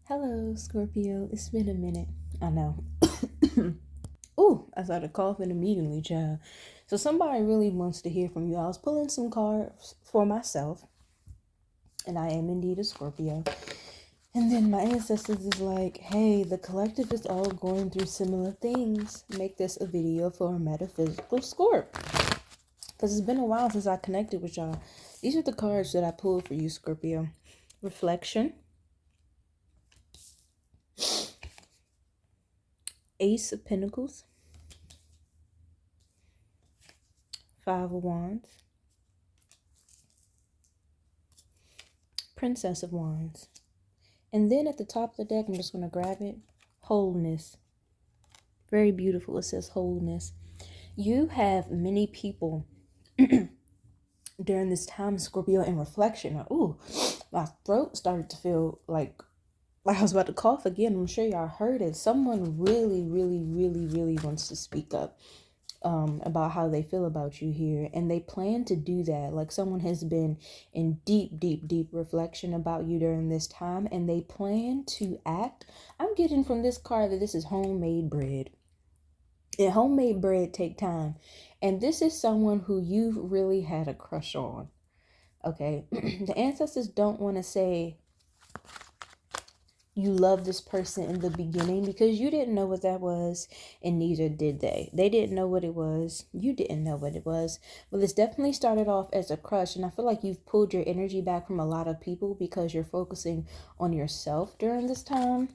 Hello, Scorpio. It's been a minute. I know. Ooh, I started coughing immediately, child. So somebody really wants to hear from you. I was pulling some cards for myself, and I am indeed a Scorpio. And then my ancestors is like, hey, the collective is all going through similar things. Make this a video for a metaphysical Scorp. Because it's been a while since I connected with y'all. These are the cards that I pulled for you, Scorpio. Reflection. Ace of Pentacles. Five of Wands. Princess of Wands. And then at the top of the deck, I'm just going to grab it. Wholeness. Very beautiful. It says wholeness. You have many people during this time, Scorpio, in reflection. Ooh, my throat started to feel like I was about to cough again. I'm sure y'all heard it. Someone really wants to speak up about how they feel about you here, and they plan to do that. Like someone has been in deep reflection about you during this time, and they plan to act. I'm getting from this card that this is homemade bread, and homemade bread take time, and this is someone who you've really had a crush on. Okay. The ancestors don't want to say you love this person in the beginning because you didn't know what that was, and neither did they. They didn't know what it was. You didn't know what it was. But this definitely started off as a crush, and I feel like you've pulled your energy back from a lot of people because you're focusing on yourself during this time.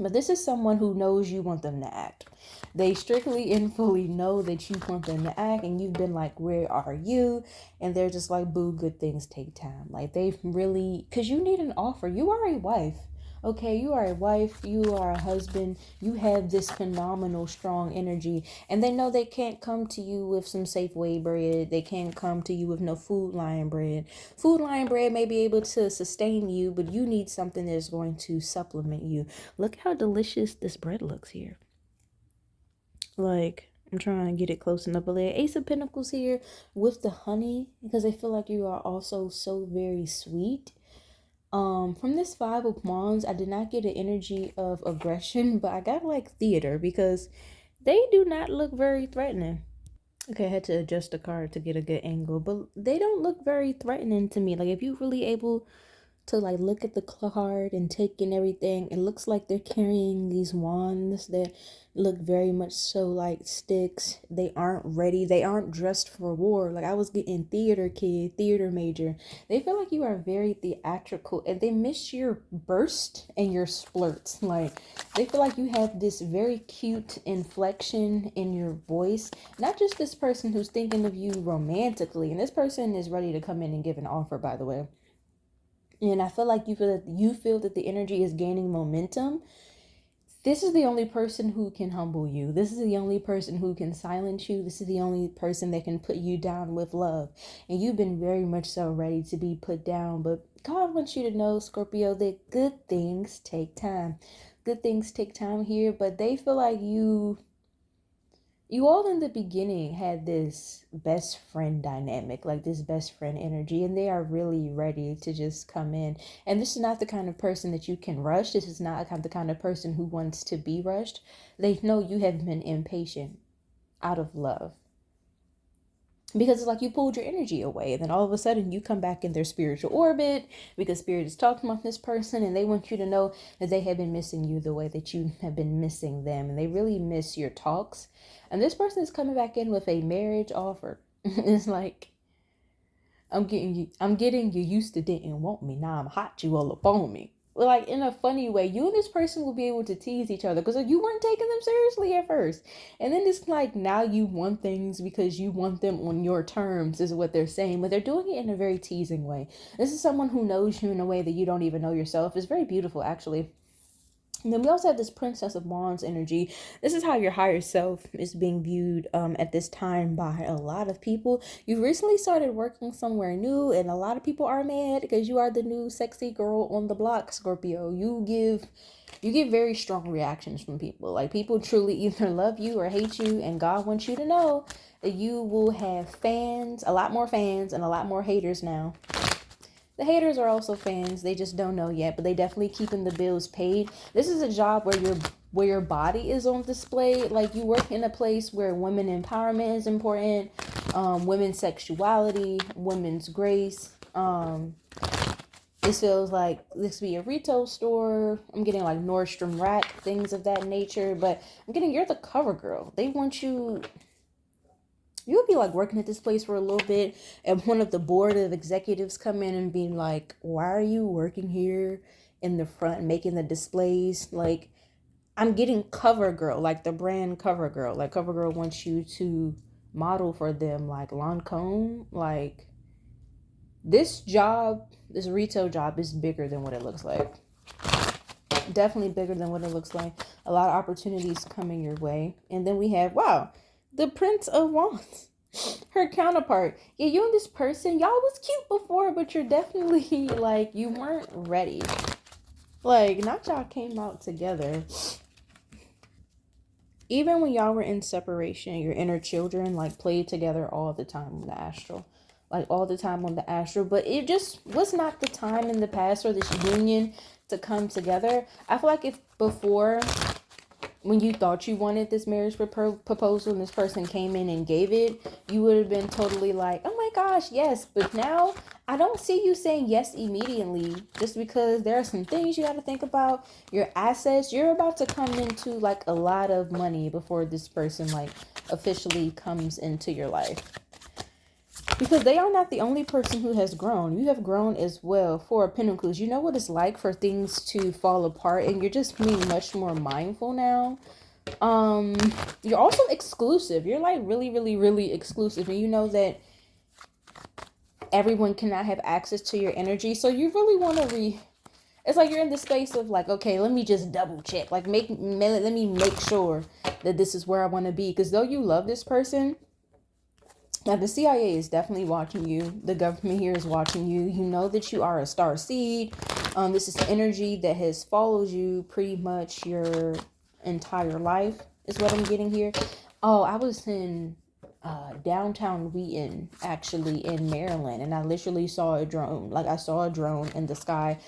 But this is someone who knows you want them to act. They strictly and fully know that you want them to act, and you've been like, where are you? And they're just like, boo, good things take time. Like they've really, because you need an offer. You are a wife. Okay, you are a wife, you are a husband, you have this phenomenal, strong energy, and they know they can't come to you with some Safeway bread. They can't come to you with no Food Lion bread. Food Lion bread may be able to sustain you, but you need something that's going to supplement you. Look how delicious this bread looks here. Like, I'm trying to get it close enough. But Ace of Pentacles here with the honey, because I feel like you are also so very sweet. From this Five of Wands, I did not get an energy of aggression, but I got like theater because they do not look very threatening. Okay, I had to adjust the card to get a good angle, but they don't look very threatening to me. Like if you're really able to like look at the card and take in everything, it looks like they're carrying these wands that look very much so like sticks. They aren't ready. They aren't dressed for war. Like I was getting theater kid, theater major. They feel like you are very theatrical, and they miss your burst and your splurts. Like they feel like you have this very cute inflection in your voice. Not just this person who's thinking of you romantically, and this person is ready to come in and give an offer, by the way. And I feel like you feel that the energy is gaining momentum. This is the only person who can humble you. This is the only person who can silence you. This is the only person that can put you down with love. And you've been very much so ready to be put down. But God wants you to know, Scorpio, that good things take time. Good things take time here, but they feel like you all in the beginning had this best friend dynamic, like this best friend energy, and they are really ready to just come in. And this is not the kind of person that you can rush. This is not the kind of person who wants to be rushed. They know you have been impatient out of love. Because it's like you pulled your energy away, and then all of a sudden you come back in their spiritual orbit because spirit is talking about this person, and they want you to know that they have been missing you the way that you have been missing them, and they really miss your talks. And this person is coming back in with a marriage offer. It's like, I'm getting you used to didn't want me. Now I'm hot, you all up on me. Like in a funny way, you and this person will be able to tease each other because you weren't taking them seriously at first. And then it's like now you want things because you want them on your terms is what they're saying, but they're doing it in a very teasing way. This is someone who knows you in a way that you don't even know yourself. It's very beautiful, actually. And then we also have this Princess of Wands energy. This is how your higher self is being viewed at this time by a lot of people. You recently started working somewhere new, and a lot of people are mad because you are the new sexy girl on the block, Scorpio. You give very strong reactions from people. Like people truly either love you or hate you, and God wants you to know that you will have fans, a lot more fans, and a lot more haters now. The haters are also fans. They just don't know yet, but they definitely keeping the bills paid. This is a job where your body is on display. Like, you work in a place where women empowerment is important, women's sexuality, women's grace. This feels like this be a retail store. I'm getting like Nordstrom Rack, things of that nature. But I'm getting, you're the cover girl. They want you. You would be like working at this place for a little bit, and one of the board of executives come in and being like, why are you working here in the front making the displays? Like, I'm getting cover girl, like the brand cover girl. Like, cover girl wants you to model for them, like Lancome. Like, this job, this retail job is bigger than what it looks like. Definitely bigger than what it looks like. A lot of opportunities coming your way. And then we have, wow, the Prince of Wands, her counterpart. Yeah, you and this person, y'all was cute before, but you're definitely like, you weren't ready. Like, not y'all came out together. Even when y'all were in separation, your inner children like played together all the time on the astral. Like, all the time on the astral. But it just was not the time in the past for this union to come together. I feel like if before, when you thought you wanted this marriage proposal and this person came in and gave it, you would have been totally like, oh my gosh, yes. But now I don't see you saying yes immediately, just because there are some things you got to think about. Your assets, you're about to come into like a lot of money before this person like officially comes into your life. Because they are not the only person who has grown. You have grown as well. Four of Pentacles. You know what it's like for things to fall apart, and you're just being much more mindful now. You're also exclusive. You're like really, really, really exclusive, and you know that everyone cannot have access to your energy. So you really want to it's like you're in the space of like, okay, let me just double check. Like, let me make sure that this is where I want to be. Because though you love this person, now, the CIA is definitely watching you. The government here is watching you. You know that you are a star seed. This is the energy that has followed you pretty much your entire life, is what I'm getting here. Oh, I was in downtown Wheaton, actually, in Maryland, and I literally saw a drone. Like, I saw a drone in the sky.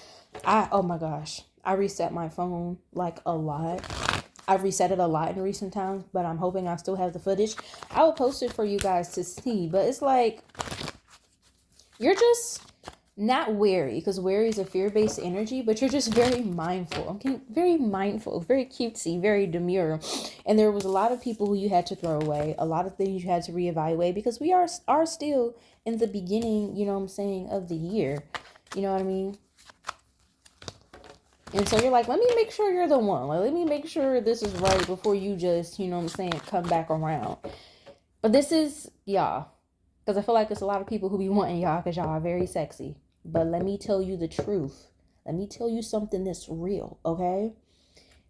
Oh my gosh. I reset my phone, like, a lot. I've reset it a lot in recent times, but I'm hoping I still have the footage. I will post it for you guys to see, but it's like, you're just not wary, because wary is a fear-based energy, but you're just very mindful. Okay, very mindful, very cutesy, very demure. And there was a lot of people who you had to throw away, a lot of things you had to reevaluate, because we are still in the beginning, you know what I'm saying, of the year. You know what I mean? And so you're like, let me make sure you're the one. Like, let me make sure this is right before you just, you know what I'm saying, come back around. But this is y'all. Because I feel like there's a lot of people who be wanting y'all because y'all are very sexy. But let me tell you the truth. Let me tell you something that's real, okay?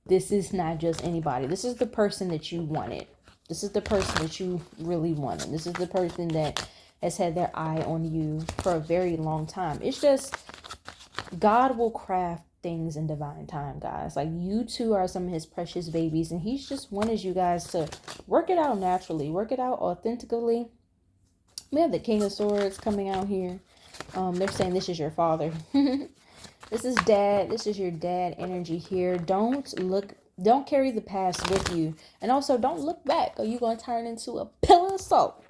This is not just anybody. This is the person that you wanted. This is the person that you really wanted. This is the person that has had their eye on you for a very long time. It's just, God will craft things in divine time, guys. Like, you two are some of his precious babies, and he's just wanted you guys to work it out naturally, work it out authentically. We have the King of Swords coming out here. They're saying this is your father. This is dad. This is your dad energy here. Don't carry the past with you, and also don't look back, or you're gonna turn into a pillar of salt.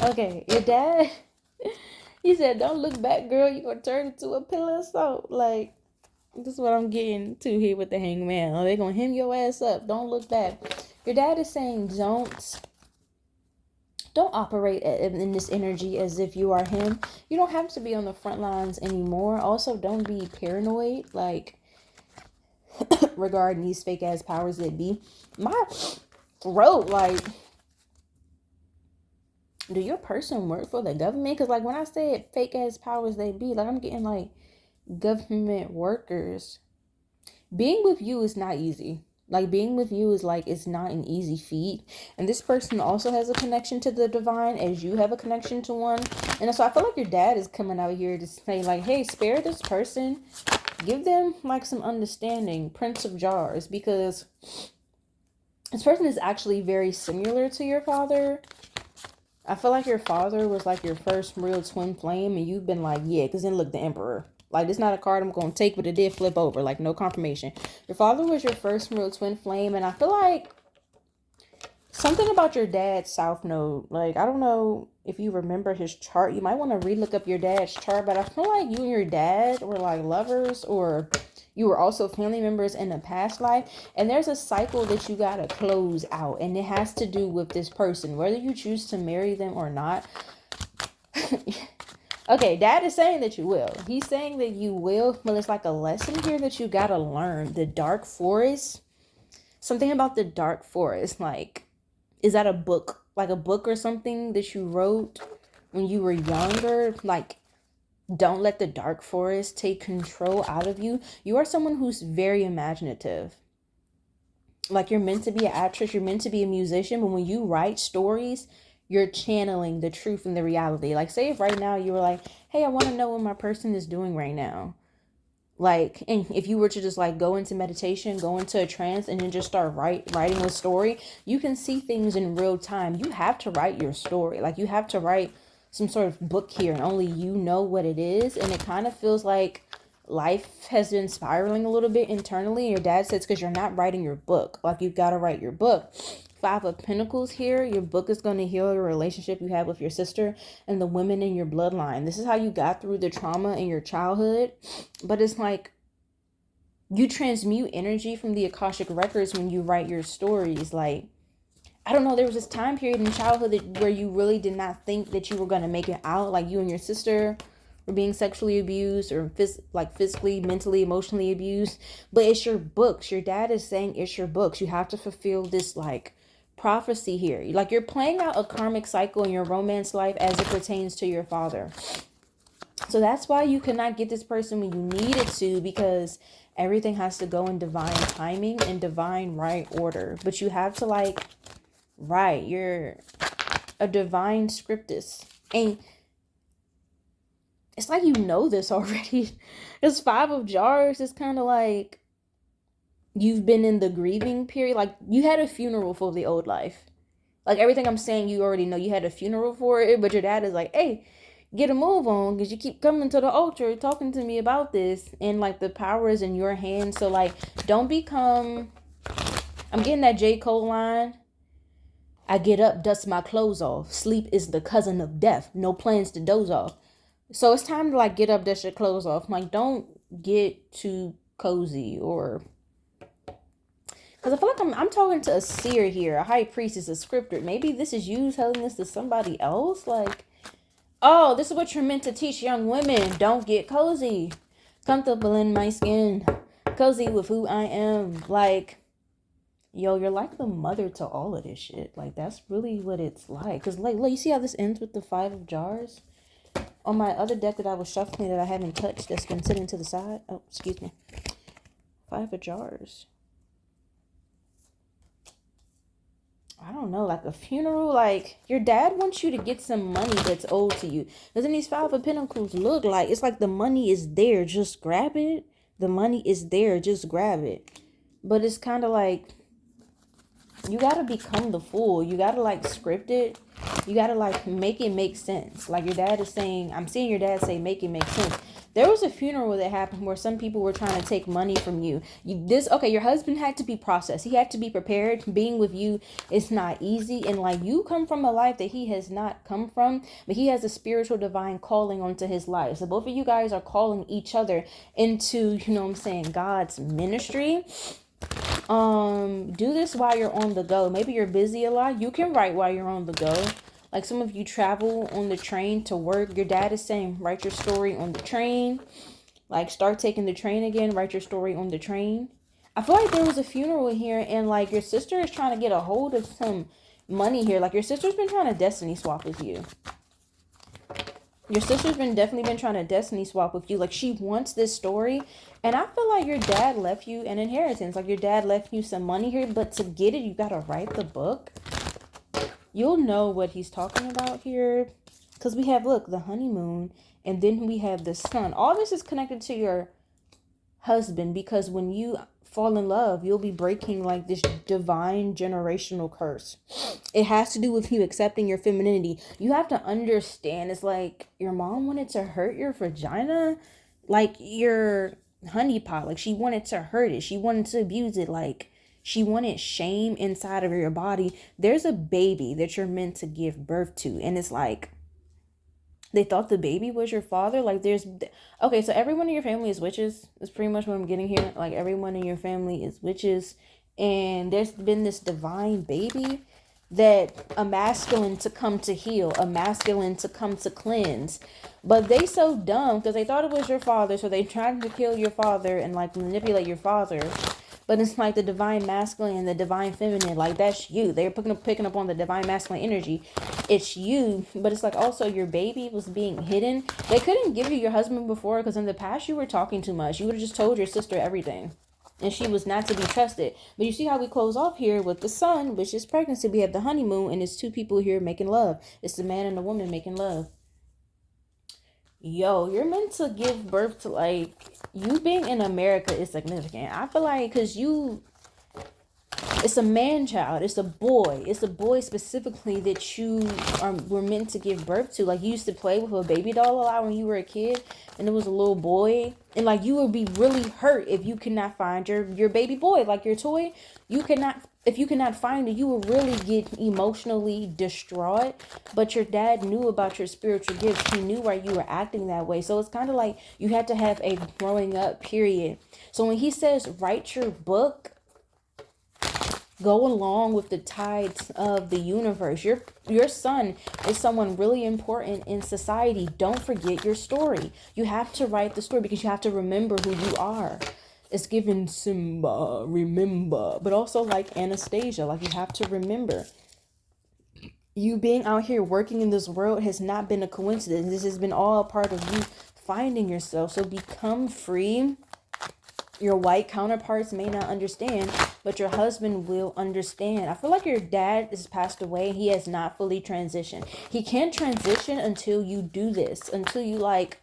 Okay, your dad, he said, don't look back, girl, you're gonna turn into a pillar of salt. Like, this is what I'm getting to here with the Hangman. Oh, they're gonna hem your ass up. Don't look back. Your dad is saying don't operate in this energy as if you are him. You don't have to be on the front lines anymore. Also, don't be paranoid, like, regarding these fake ass powers that be. My throat, like, do your person work for the government? Because, like, when I say fake ass powers they be, like, I'm getting like government workers. Being with you is not easy. Like, being with you is like, it's not an easy feat. And this person also has a connection to the divine, as you have a connection to one. And so I feel like your dad is coming out here to say, like, hey, spare this person. Give them like some understanding. Prince of Jars. Because this person is actually very similar to your father. I feel like your father was like your first real twin flame, and you've been like, yeah, because then look, the Emperor. Like, it's not a card I'm going to take, but it did flip over. Like, no confirmation. Your father was your first real twin flame, and I feel like something about your dad's South Node. Like, I don't know if you remember his chart. You might want to relook up your dad's chart, but I feel like you and your dad were like lovers, or you were also family members in a past life. And there's a cycle that you got to close out, and it has to do with this person, whether you choose to marry them or not. Okay, dad is saying that you will. He's saying that you will, but it's like a lesson here that you gotta learn. The dark forest, something about the dark forest, like, is that a book? Like a book or something that you wrote when you were younger? Like, don't let the dark forest take control out of you. You are someone who's very imaginative. Like, you're meant to be an actress, you're meant to be a musician, but when you write stories, you're channeling the truth and the reality. Like, say if right now you were like, hey, I want to know what my person is doing right now. Like, and if you were to just like go into meditation, go into a trance, and then just start writing a story, you can see things in real time. You have to write your story. Like, you have to write some sort of book here, and only you know what it is. And it kind of feels like life has been spiraling a little bit internally. And your dad says, because you're not writing your book. Like, you've got to write your book. 5 of Pentacles here. Your book is going to heal your relationship you have with your sister and the women in your bloodline. This is how you got through the trauma in your childhood. But it's like you transmute energy from the Akashic records when you write your stories. Like, I don't know, there was this time period in childhood where you really did not think that you were going to make it out. Like, you and your sister were being sexually abused, or physically, mentally, emotionally abused. But it's your books. Your dad is saying it's your books. You have to fulfill this like prophecy here. Like, you're playing out a karmic cycle in your romance life as it pertains to your father. So that's why you cannot get this person when you need it to, because everything has to go in divine timing and divine right order. But you have to like write. You're a divine scriptist, and it's like you know this already. It's 5 of Jars. It's kind of like you've been in the grieving period. Like, you had a funeral for the old life. Like, everything I'm saying, you already know you had a funeral for it. But your dad is like, hey, get a move on, because you keep coming to the altar talking to me about this. And like, the power is in your hands. So like, don't become, I'm getting that J. Cole line. I get up, dust my clothes off. Sleep is the cousin of death. No plans to doze off. So it's time to like get up, dust your clothes off. Like, don't get too cozy, or because I feel like I'm talking to a seer here, a high priestess, a scripter. Maybe this is you telling this to somebody else. Like, oh, this is what you're meant to teach young women. Don't get cozy. Comfortable in my skin. Cozy with who I am. Like, yo, you're like the mother to all of this shit. Like, that's really what it's like. Because, like, look, you see how this ends with the 5 of Jars? On my other deck that I was shuffling that I haven't touched, that's been sitting to the side. Oh, excuse me. 5 of Jars. I don't know, like a funeral. Like, your dad wants you to get some money that's owed to you. Doesn't these 5 of Pentacles look like? It's like the money is there, just grab it. The money is there, just grab it. But it's kind of like, you got to become the fool. You got to like script it. You got to like make it make sense. Like, your dad is saying, I'm seeing your dad say, make it make sense. There was a funeral that happened where some people were trying to take money from you. Okay, your husband had to be processed. He had to be prepared. Being with you is not easy. And like, you come from a life that he has not come from, but he has a spiritual divine calling onto his life. So both of you guys are calling each other into, you know what I'm saying, God's ministry. Do this while you're on the go. Maybe you're busy a lot. You can write while you're on the go. Like, some of you travel on the train to work. Your dad is saying, write your story on the train. Like, start taking the train again. Write your story on the train. I feel like there was a funeral here, and like, your sister is trying to get a hold of some money here. Like, your sister's been trying to destiny swap with you. Your sister's definitely been trying to destiny swap with you. Like, she wants this story. And I feel like your dad left you an inheritance. Like, your dad left you some money here. But to get it, you got to write the book. You'll know what he's talking about here. Because we have, look, the honeymoon. And then we have the sun. All this is connected to your husband, because when you fall in love, you'll be breaking like this divine generational curse. It has to do with you accepting your femininity. You have to understand, it's like your mom wanted to hurt your vagina, like your honey pot. Like she wanted to hurt it. She wanted to abuse it. Like she wanted shame inside of your body. There's a baby that you're meant to give birth to. And it's like, they thought the baby was your father. Like there's, okay, so everyone in your family is witches. That's pretty much what I'm getting here. Like everyone in your family is witches. And there's been this divine baby that a masculine to come to heal, a masculine to come to cleanse. But they so dumb because they thought it was your father. So they tried to kill your father and like manipulate your father. But it's like the divine masculine and the divine feminine, like that's you. They're picking up on the divine masculine energy. It's you, but it's like also your baby was being hidden. They couldn't give you your husband before because in the past you were talking too much. You would have just told your sister everything. And she was not to be trusted. But you see how we close off here with the sun, which is pregnancy. We have the honeymoon, and it's two people here making love. It's the man and the woman making love. Yo, you're meant to give birth to, like, you being in America is significant. I feel like because it's a man child, it's a boy specifically that you were meant to give birth to. Like you used to play with a baby doll a lot when you were a kid, and it was a little boy, and like you would be really hurt if you could not find your baby boy, like your toy. If you cannot find it, you will really get emotionally distraught. But your dad knew about your spiritual gifts. He knew why you were acting that way. So it's kind of like you had to have a growing up period. So when he says write your book, go along with the tides of the universe. Your son is someone really important in society. Don't forget your story. You have to write the story because you have to remember who you are. It's given Simba, remember, but also like Anastasia, like you have to remember. You being out here working in this world has not been a coincidence. This has been all a part of you finding yourself. So become free. Your white counterparts may not understand, but your husband will understand. I feel like your dad has passed away. He has not fully transitioned. He can't transition until you do this, until you like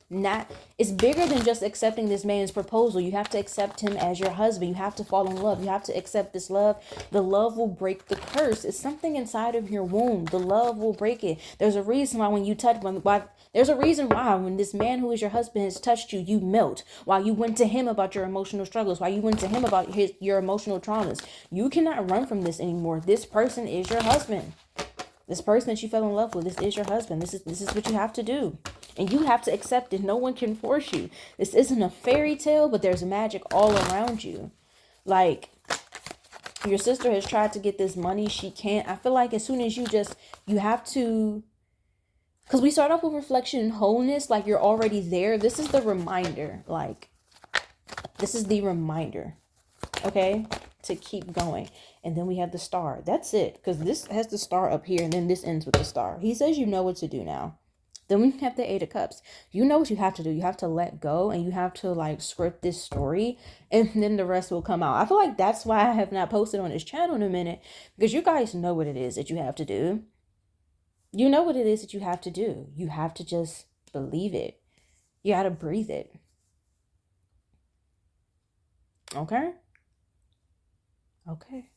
not, it's bigger than just accepting this man's proposal. You have to accept him as your husband. You have to fall in love. You have to accept this love. The love will break the curse. It's something inside of your womb. The love will break it. There's a reason why when you touch, there's a reason why when this man who is your husband has touched you, you melt. Why you went to him about your emotional struggles. Why you went to him about your emotional traumas. You cannot run from this anymore. This person is your husband. This person that you fell in love with, this is your husband. This is what you have to do. And you have to accept it. No one can force you. This isn't a fairy tale, but there's magic all around you. Like, your sister has tried to get this money. She can't. I feel like as soon as you have to, because we start off with reflection and wholeness, like you're already there. This is the reminder. Like, this is the reminder, okay, to keep going. And then we have the star. That's it, because this has the star up here, and then this ends with the star. He says you know what to do now. Then we have the 8 of Cups. You know what you have to do. You have to let go, and you have to like script this story, and then the rest will come out. I feel like that's why I have not posted on this channel in a minute, because you guys know what it is that you have to do. You know what it is that you have to do. You have to just believe it. You got to breathe it. Okay? Okay.